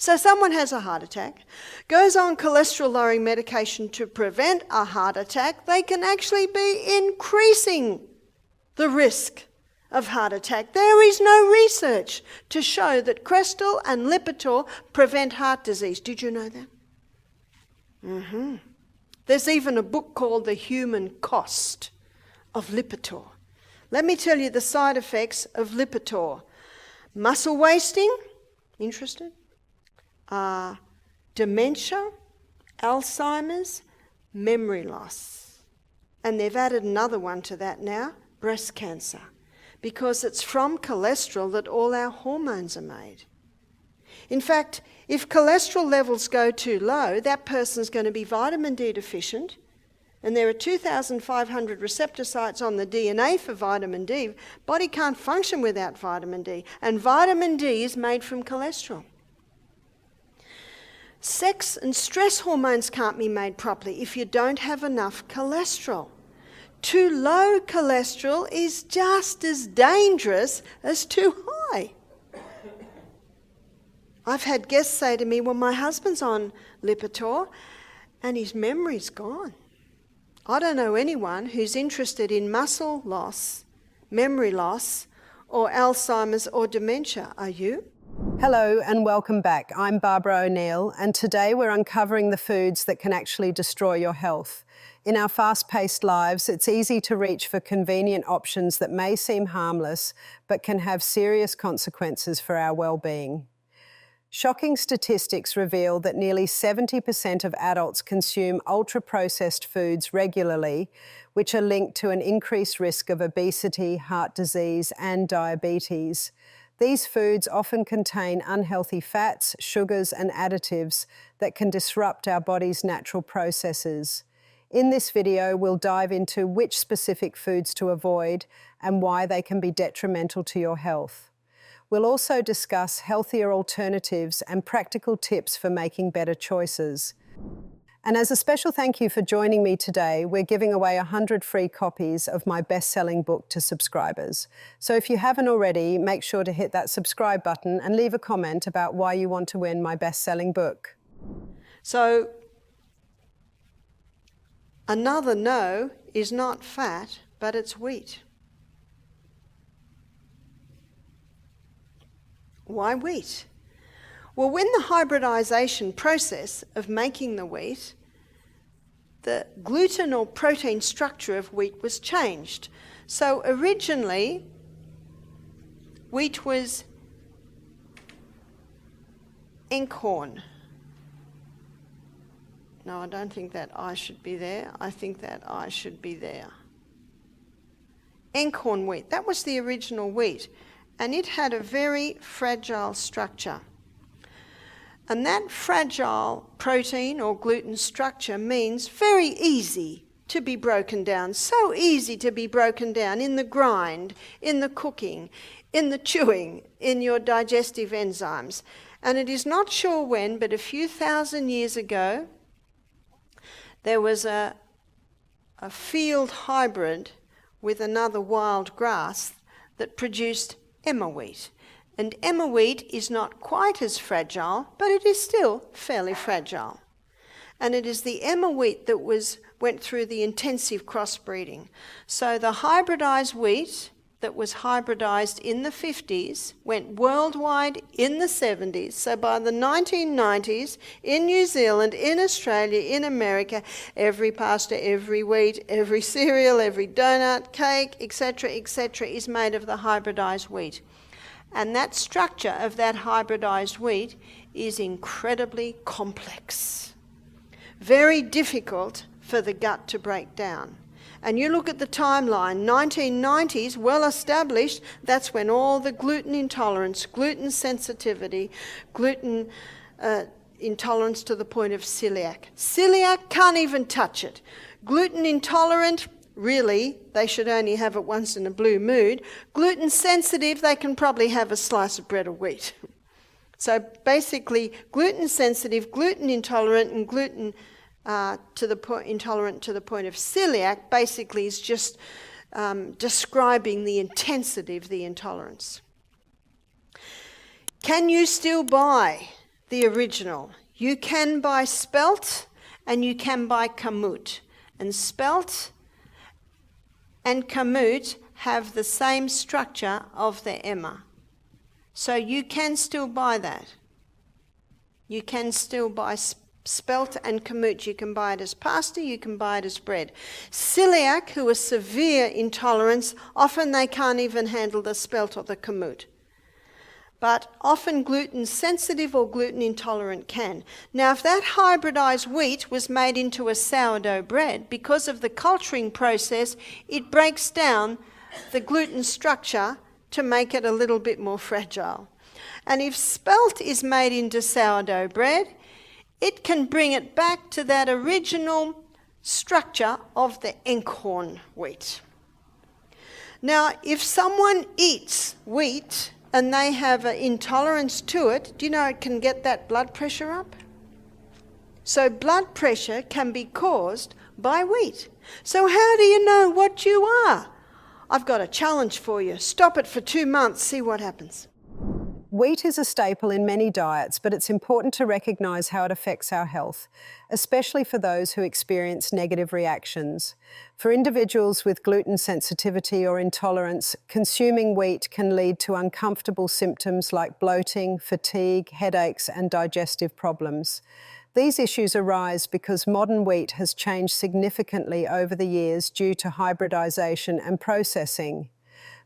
So someone has a heart attack, goes on cholesterol-lowering medication to prevent a heart attack, they can actually be increasing the risk of heart attack. There is no research to show that Crestor and Lipitor prevent heart disease. Did you know that? There's even a book called The Human Cost of Lipitor. Let me tell you the side effects of Lipitor. Muscle wasting, interested? Dementia, Alzheimer's, memory loss. And they've added another one to that now, breast cancer, because it's from cholesterol that all our hormones are made. In fact, if cholesterol levels go too low, that person's going to be vitamin D deficient, and there are 2,500 receptor sites on the DNA for vitamin D. Body can't function without vitamin D, and vitamin D is made from cholesterol. Sex and stress hormones can't be made properly if you don't have enough cholesterol. Too low cholesterol is just as dangerous as too high. I've had guests say to me, well, my husband's on Lipitor and his memory's gone. I don't know anyone who's interested in muscle loss, memory loss, or Alzheimer's or dementia. Are you? Hello and welcome back. I'm Barbara O'Neill, and today we're uncovering the foods that can actually destroy your health. In our fast-paced lives, it's easy to reach for convenient options that may seem harmless, but can have serious consequences for our well-being. Shocking statistics reveal that nearly 70% of adults consume ultra-processed foods regularly, which are linked to an increased risk of obesity, heart disease, and diabetes. These foods often contain unhealthy fats, sugars, and additives that can disrupt our body's natural processes. In this video, we'll dive into which specific foods to avoid and why they can be detrimental to your health. We'll also discuss healthier alternatives and practical tips for making better choices. And as a special thank you for joining me today, we're giving away 100 free copies of my best-selling book to subscribers. So if you haven't already, make sure to hit that subscribe button and leave a comment about why you want to win my best-selling book. So, another no is not fat, but it's wheat. Why wheat? Well, when the hybridization process of making the wheat, the gluten or protein structure of wheat was changed. So originally, wheat was inkhorn. No, I don't think that I should be there. I think that I should be there. Inkhorn wheat, that was the original wheat. And it had a very fragile structure. And that fragile protein or gluten structure means very easy to be broken down. So easy to be broken down in the grind, in the cooking, in the chewing, in your digestive enzymes. And it is not sure when, but a few thousand years ago, there was a field hybrid with another wild grass that produced emmer wheat. And emmer wheat is not quite as fragile, but it is still fairly fragile. And it is the emmer wheat that went through the intensive crossbreeding. So the hybridized wheat that was hybridized in the 50s went worldwide in the 70s. So by the 1990s, in New Zealand, in Australia, in America, every pasta, every wheat, every cereal, every donut, cake, etc., is made of the hybridized wheat. And that structure of that hybridized wheat is incredibly complex. Very difficult for the gut to break down. And you look at the timeline, 1990s, well established, that's when all the gluten intolerance, gluten sensitivity, gluten intolerance to the point of celiac. Celiac can't even touch it. Gluten intolerant, really, they should only have it once in a blue moon. Gluten sensitive, they can probably have a slice of bread or wheat. So basically, gluten sensitive, gluten intolerant, and gluten intolerant to the point of celiac basically is just describing the intensity of the intolerance. Can you still buy the original. You can buy spelt and you can buy kamut. And spelt and kamut have the same structure of the emmer. So you can still buy that. You can still buy spelt and kamut. You can buy it as pasta, you can buy it as bread. Celiac, who are severe intolerance, often they can't even handle the spelt or the kamut. But often gluten sensitive or gluten intolerant can. Now, if that hybridized wheat was made into a sourdough bread, because of the culturing process, it breaks down the gluten structure to make it a little bit more fragile. And if spelt is made into sourdough bread, it can bring it back to that original structure of the Enkhorn wheat. Now, if someone eats wheat and they have an intolerance to it, do you know it can get that blood pressure up? So blood pressure can be caused by wheat. So how do you know what you are? I've got a challenge for you. Stop it for 2 months, see what happens. Wheat is a staple in many diets, but it's important to recognise how it affects our health, especially for those who experience negative reactions. For individuals with gluten sensitivity or intolerance, consuming wheat can lead to uncomfortable symptoms like bloating, fatigue, headaches, and digestive problems. These issues arise because modern wheat has changed significantly over the years due to hybridization and processing.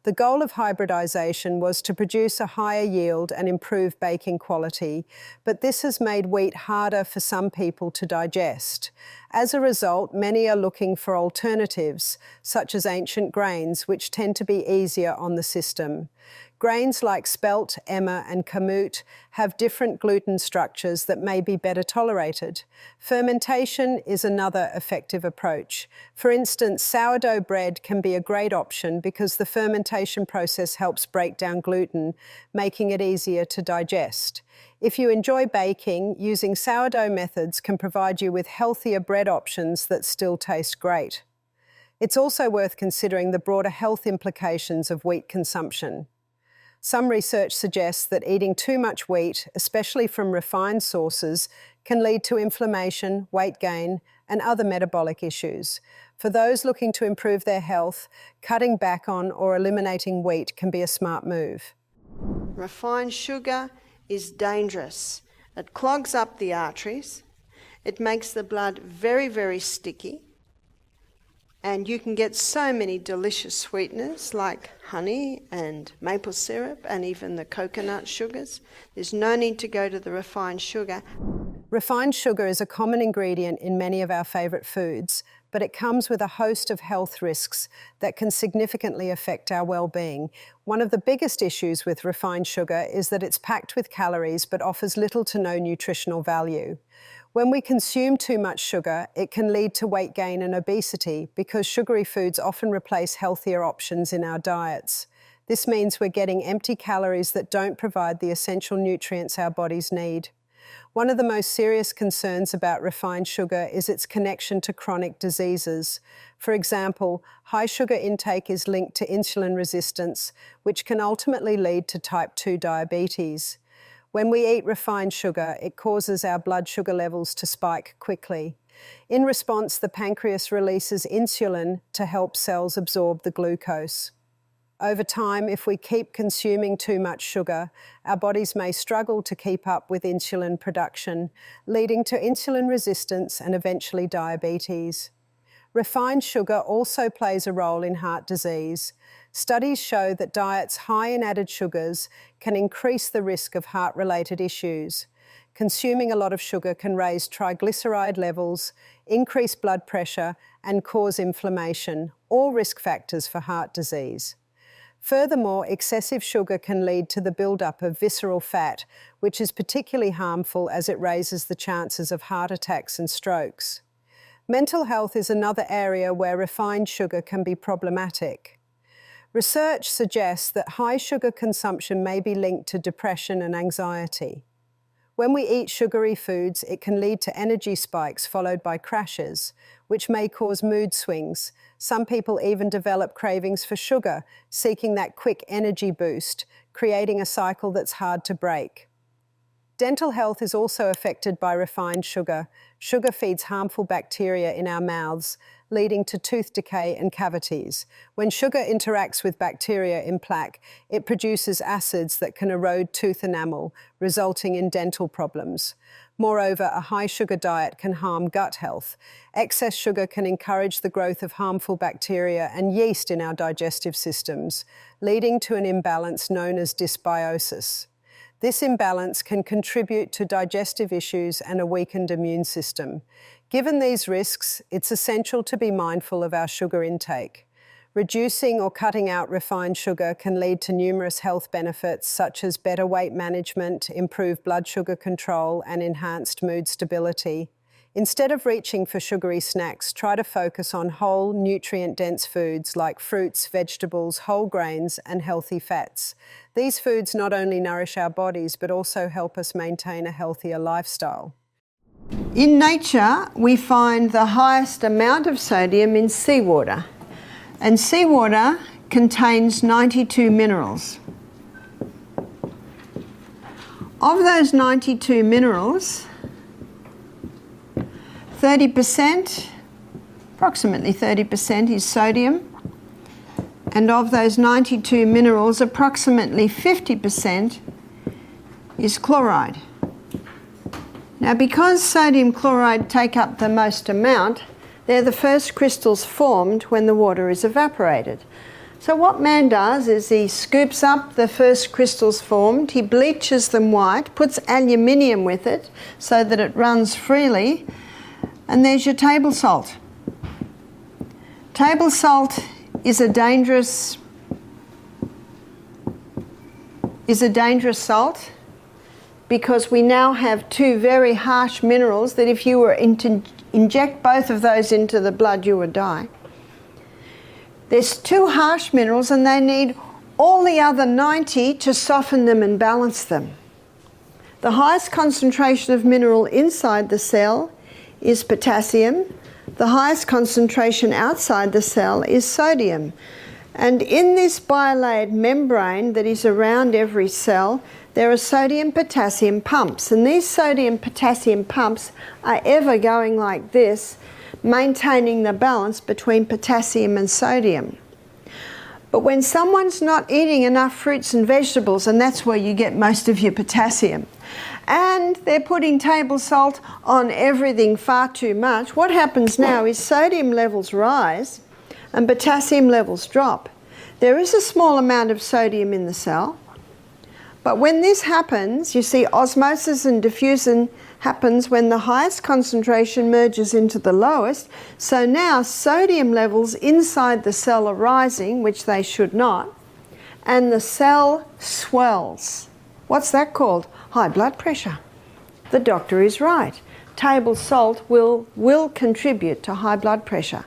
The goal of hybridization was to produce a higher yield and improve baking quality, but this has made wheat harder for some people to digest. As a result, many are looking for alternatives, such as ancient grains, which tend to be easier on the system. Grains like spelt, emmer, and kamut have different gluten structures that may be better tolerated. Fermentation is another effective approach. For instance, sourdough bread can be a great option because the fermentation process helps break down gluten, making it easier to digest. If you enjoy baking, using sourdough methods can provide you with healthier bread options that still taste great. It's also worth considering the broader health implications of wheat consumption. Some research suggests that eating too much wheat, especially from refined sources, can lead to inflammation, weight gain, and other metabolic issues. For those looking to improve their health, cutting back on or eliminating wheat can be a smart move. Refined sugar is dangerous. It clogs up the arteries. It makes the blood very, very sticky. And you can get so many delicious sweeteners like honey and maple syrup and even the coconut sugars. There's no need to go to the refined sugar. Refined sugar is a common ingredient in many of our favourite foods, but it comes with a host of health risks that can significantly affect our well-being. One of the biggest issues with refined sugar is that it's packed with calories but offers little to no nutritional value. When we consume too much sugar, it can lead to weight gain and obesity because sugary foods often replace healthier options in our diets. This means we're getting empty calories that don't provide the essential nutrients our bodies need. One of the most serious concerns about refined sugar is its connection to chronic diseases. For example, high sugar intake is linked to insulin resistance, which can ultimately lead to type 2 diabetes. When we eat refined sugar, it causes our blood sugar levels to spike quickly. In response, the pancreas releases insulin to help cells absorb the glucose. Over time, if we keep consuming too much sugar, our bodies may struggle to keep up with insulin production, leading to insulin resistance and eventually diabetes. Refined sugar also plays a role in heart disease. Studies show that diets high in added sugars can increase the risk of heart-related issues. Consuming a lot of sugar can raise triglyceride levels, increase blood pressure, and cause inflammation, all risk factors for heart disease. Furthermore, excessive sugar can lead to the buildup of visceral fat, which is particularly harmful as it raises the chances of heart attacks and strokes. Mental health is another area where refined sugar can be problematic. Research suggests that high sugar consumption may be linked to depression and anxiety. When we eat sugary foods, it can lead to energy spikes followed by crashes, which may cause mood swings. Some people even develop cravings for sugar, seeking that quick energy boost, creating a cycle that's hard to break. Dental health is also affected by refined sugar. Sugar feeds harmful bacteria in our mouths, leading to tooth decay and cavities. When sugar interacts with bacteria in plaque, it produces acids that can erode tooth enamel, resulting in dental problems. Moreover, a high sugar diet can harm gut health. Excess sugar can encourage the growth of harmful bacteria and yeast in our digestive systems, leading to an imbalance known as dysbiosis. This imbalance can contribute to digestive issues and a weakened immune system. Given these risks, it's essential to be mindful of our sugar intake. Reducing or cutting out refined sugar can lead to numerous health benefits such as better weight management, improved blood sugar control, and enhanced mood stability. Instead of reaching for sugary snacks, try to focus on whole, nutrient-dense foods like fruits, vegetables, whole grains, and healthy fats. These foods not only nourish our bodies, but also help us maintain a healthier lifestyle. In nature, we find the highest amount of sodium in seawater. And seawater contains 92 minerals. Of those 92 minerals, 30%, approximately 30% is sodium, and of those 92 minerals, approximately 50% is chloride. Now, because sodium chloride take up the most amount, they're the first crystals formed when the water is evaporated. So what man does is he scoops up the first crystals formed, he bleaches them white, puts aluminium with it so that it runs freely, and there's your table salt. Table salt is a dangerous salt because we now have two very harsh minerals that if you were to inject both of those into the blood, you would die. There's two harsh minerals and they need all the other 90 to soften them and balance them. The highest concentration of mineral inside the cell is potassium. The highest concentration outside the cell is sodium. And in this bilayered membrane that is around every cell, there are sodium-potassium pumps. And these sodium-potassium pumps are ever going like this, maintaining the balance between potassium and sodium. But when someone's not eating enough fruits and vegetables, and that's where you get most of your potassium, and they're putting table salt on everything far too much, what happens now is sodium levels rise and potassium levels drop. There is a small amount of sodium in the cell, but when this happens, you see osmosis and diffusion happens when the highest concentration merges into the lowest. So now sodium levels inside the cell are rising, which they should not, and the cell swells. What's that called? High blood pressure. The doctor is right. Table salt will contribute to high blood pressure.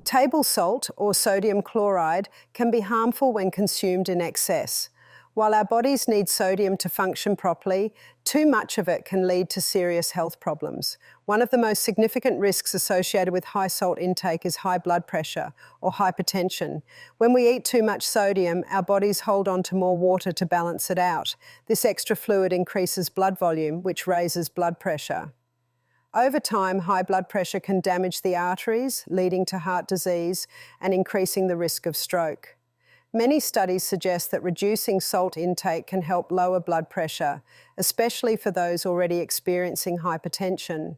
Table salt, or sodium chloride, can be harmful when consumed in excess. While our bodies need sodium to function properly, too much of it can lead to serious health problems. One of the most significant risks associated with high salt intake is high blood pressure or hypertension. When we eat too much sodium, our bodies hold on to more water to balance it out. This extra fluid increases blood volume, which raises blood pressure. Over time, high blood pressure can damage the arteries, leading to heart disease and increasing the risk of stroke. Many studies suggest that reducing salt intake can help lower blood pressure, especially for those already experiencing hypertension.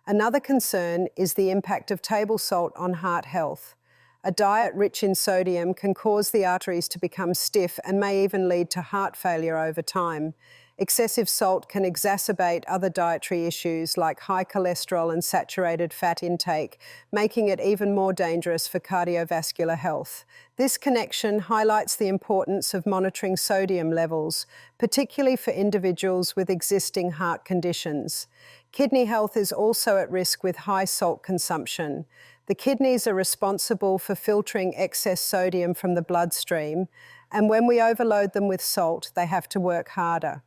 Another concern is the impact of table salt on heart health. A diet rich in sodium can cause the arteries to become stiff and may even lead to heart failure over time. Excessive salt can exacerbate other dietary issues like high cholesterol and saturated fat intake, making it even more dangerous for cardiovascular health. This connection highlights the importance of monitoring sodium levels, particularly for individuals with existing heart conditions. Kidney health is also at risk with high salt consumption. The kidneys are responsible for filtering excess sodium from the bloodstream, and when we overload them with salt, they have to work harder.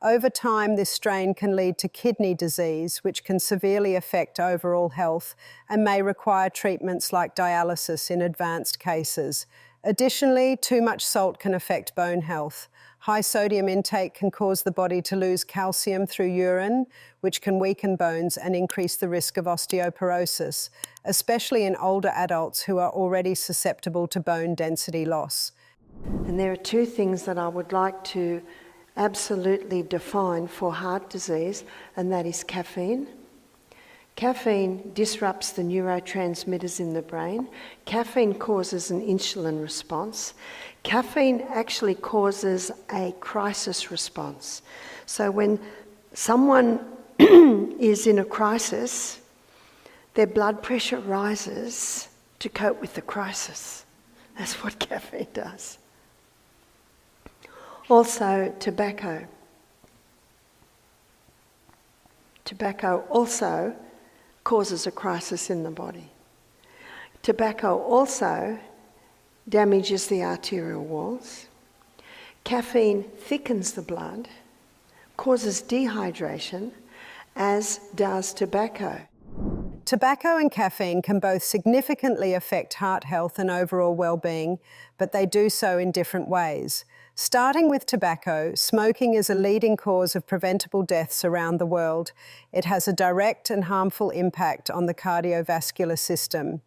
Over time, this strain can lead to kidney disease, which can severely affect overall health and may require treatments like dialysis in advanced cases. Additionally, too much salt can affect bone health. High sodium intake can cause the body to lose calcium through urine, which can weaken bones and increase the risk of osteoporosis, especially in older adults who are already susceptible to bone density loss. And there are two things that I would like to absolutely define for heart disease, and that is caffeine. Caffeine disrupts the neurotransmitters in the brain. Caffeine causes an insulin response. Caffeine actually causes a crisis response. So when someone is in a crisis, their blood pressure rises to cope with the crisis. That's what caffeine does. Also, tobacco. Tobacco also causes a crisis in the body. Tobacco also damages the arterial walls. Caffeine thickens the blood, causes dehydration, as does tobacco. Tobacco and caffeine can both significantly affect heart health and overall well-being, but they do so in different ways. Starting with tobacco, smoking is a leading cause of preventable deaths around the world. It has a direct and harmful impact on the cardiovascular system.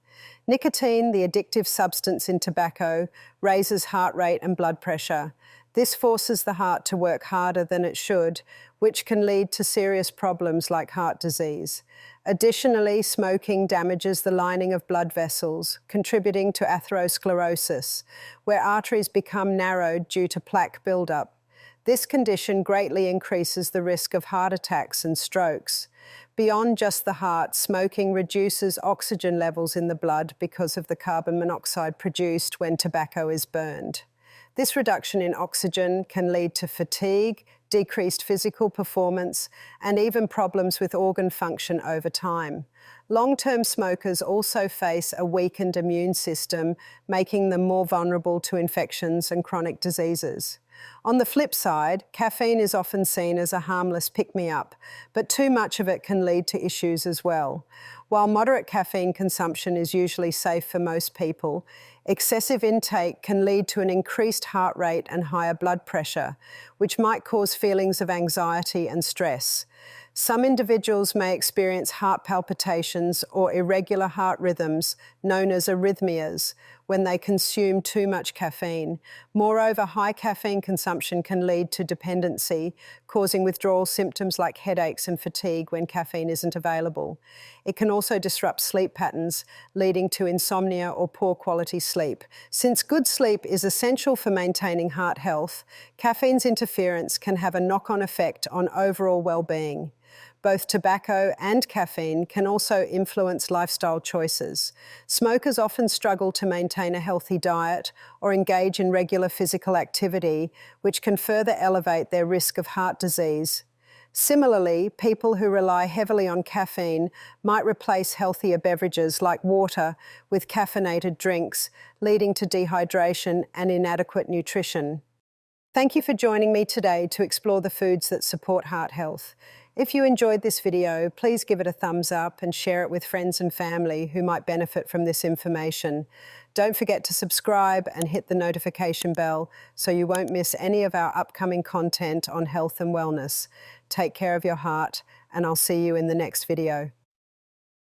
Nicotine, the addictive substance in tobacco, raises heart rate and blood pressure. This forces the heart to work harder than it should, which can lead to serious problems like heart disease. Additionally, smoking damages the lining of blood vessels, contributing to atherosclerosis, where arteries become narrowed due to plaque buildup. This condition greatly increases the risk of heart attacks and strokes. Beyond just the heart, smoking reduces oxygen levels in the blood because of the carbon monoxide produced when tobacco is burned. This reduction in oxygen can lead to fatigue, decreased physical performance, and even problems with organ function over time. Long-term smokers also face a weakened immune system, making them more vulnerable to infections and chronic diseases. On the flip side, caffeine is often seen as a harmless pick-me-up, but too much of it can lead to issues as well. While moderate caffeine consumption is usually safe for most people, excessive intake can lead to an increased heart rate and higher blood pressure, which might cause feelings of anxiety and stress. Some individuals may experience heart palpitations or irregular heart rhythms, known as arrhythmias, when they consume too much caffeine. Moreover, high caffeine consumption can lead to dependency, causing withdrawal symptoms like headaches and fatigue when caffeine isn't available. It can also disrupt sleep patterns, leading to insomnia or poor quality sleep. Since good sleep is essential for maintaining heart health, caffeine's interference can have a knock-on effect on overall well-being. Both tobacco and caffeine can also influence lifestyle choices. Smokers often struggle to maintain a healthy diet or engage in regular physical activity, which can further elevate their risk of heart disease. Similarly, people who rely heavily on caffeine might replace healthier beverages like water with caffeinated drinks, leading to dehydration and inadequate nutrition. Thank you for joining me today to explore the foods that support heart health. If you enjoyed this video, please give it a thumbs up and share it with friends and family who might benefit from this information. Don't forget to subscribe and hit the notification bell so you won't miss any of our upcoming content on health and wellness. Take care of your heart, and I'll see you in the next video.